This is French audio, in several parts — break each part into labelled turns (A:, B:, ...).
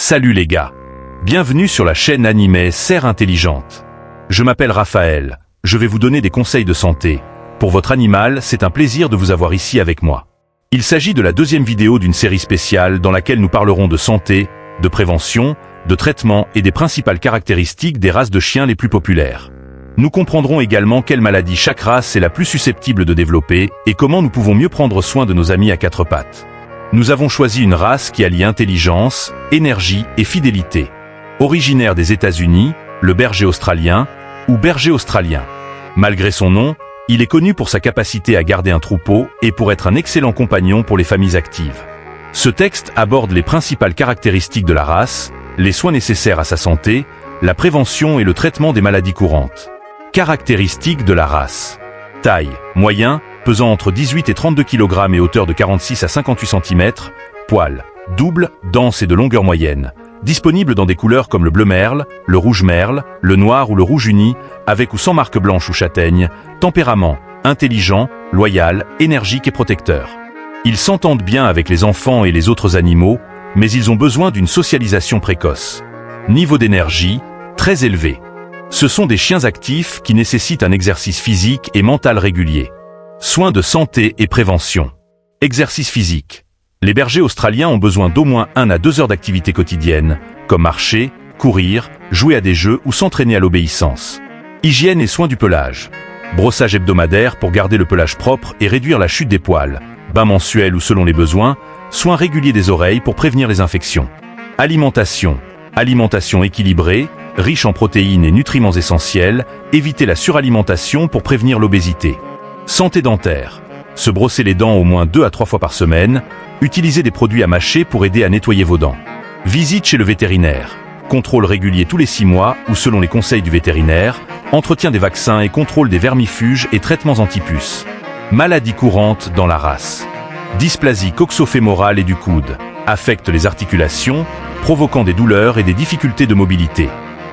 A: Salut les gars. Bienvenue sur la chaîne animée Serre Intelligente. Je m'appelle Raphaël, je vais vous donner des conseils de santé. Pour votre animal, c'est un plaisir de vous avoir ici avec moi. Il s'agit de la deuxième vidéo d'une série spéciale dans laquelle nous parlerons de santé, de prévention, de traitement et des principales caractéristiques des races de chiens les plus populaires. Nous comprendrons également quelle maladie chaque race est la plus susceptible de développer et comment nous pouvons mieux prendre soin de nos amis à quatre pattes. Nous avons choisi une race qui allie intelligence, énergie et fidélité. Originaire des États-Unis, le berger australien ou berger australien. Malgré son nom, il est connu pour sa capacité à garder un troupeau et pour être un excellent compagnon pour les familles actives. Ce texte aborde les principales caractéristiques de la race, les soins nécessaires à sa santé, la prévention et le traitement des maladies courantes. Caractéristiques de la race. Taille, moyen, pesant entre 18 et 32 kg et hauteur de 46 à 58 cm, poils, double, dense et de longueur moyenne, disponible dans des couleurs comme le bleu merle, le rouge merle, le noir ou le rouge uni, avec ou sans marque blanche ou châtaigne, tempérament, intelligent, loyal, énergique et protecteur. Ils s'entendent bien avec les enfants et les autres animaux, mais ils ont besoin d'une socialisation précoce. Niveau d'énergie, très élevé. Ce sont des chiens actifs qui nécessitent un exercice physique et mental régulier. Soins de santé et prévention. Exercice physique. Les bergers australiens ont besoin d'au moins 1 à 2 heures d'activité quotidienne, comme marcher, courir, jouer à des jeux ou s'entraîner à l'obéissance. Hygiène et soins du pelage. Brossage hebdomadaire pour garder le pelage propre et réduire la chute des poils. Bain mensuel ou selon les besoins. Soins réguliers des oreilles pour prévenir les infections. Alimentation. Alimentation équilibrée, riche en protéines et nutriments essentiels. Éviter la suralimentation pour prévenir l'obésité. Santé dentaire. Se brosser les dents au moins 2 à 3 fois par semaine. Utiliser des produits à mâcher pour aider à nettoyer vos dents. Visite chez le vétérinaire. Contrôle régulier tous les 6 mois ou selon les conseils du vétérinaire. Entretien des vaccins et contrôle des vermifuges et traitements anti-puces. Maladies courantes dans la race. Dysplasie coxo-fémorale et du coude. Affecte les articulations, provoquant des douleurs et des difficultés de mobilité.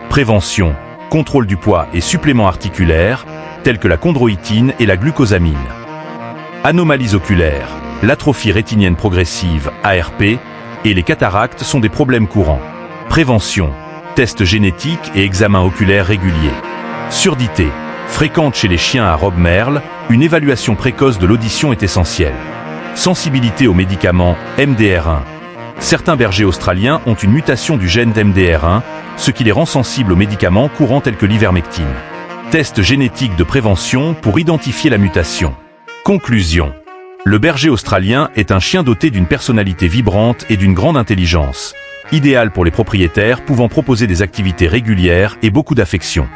A: Prévention. Contrôle du poids et suppléments articulaires, tels que la chondroïtine et la glucosamine. Anomalies oculaires. L'atrophie rétinienne progressive, ARP, et les cataractes sont des problèmes courants. Prévention. Tests génétiques et examens oculaires réguliers. Surdité. Fréquente chez les chiens à robe merle, une évaluation précoce de l'audition est essentielle. Sensibilité aux médicaments MDR1. Certains bergers australiens ont une mutation du gène d'MDR1, ce qui les rend sensibles aux médicaments courants tels que l'ivermectine. Test génétique de prévention pour identifier la mutation. Conclusion. Le berger australien est un chien doté d'une personnalité vibrante et d'une grande intelligence, idéal pour les propriétaires pouvant proposer des activités régulières et beaucoup d'affection.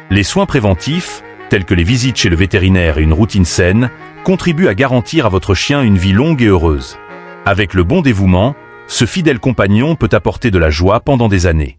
A: Les soins préventifs, tels que les visites chez le vétérinaire et une routine saine, contribuent à garantir à votre chien une vie longue et heureuse. Avec le bon dévouement, ce fidèle compagnon peut apporter de la joie pendant des années.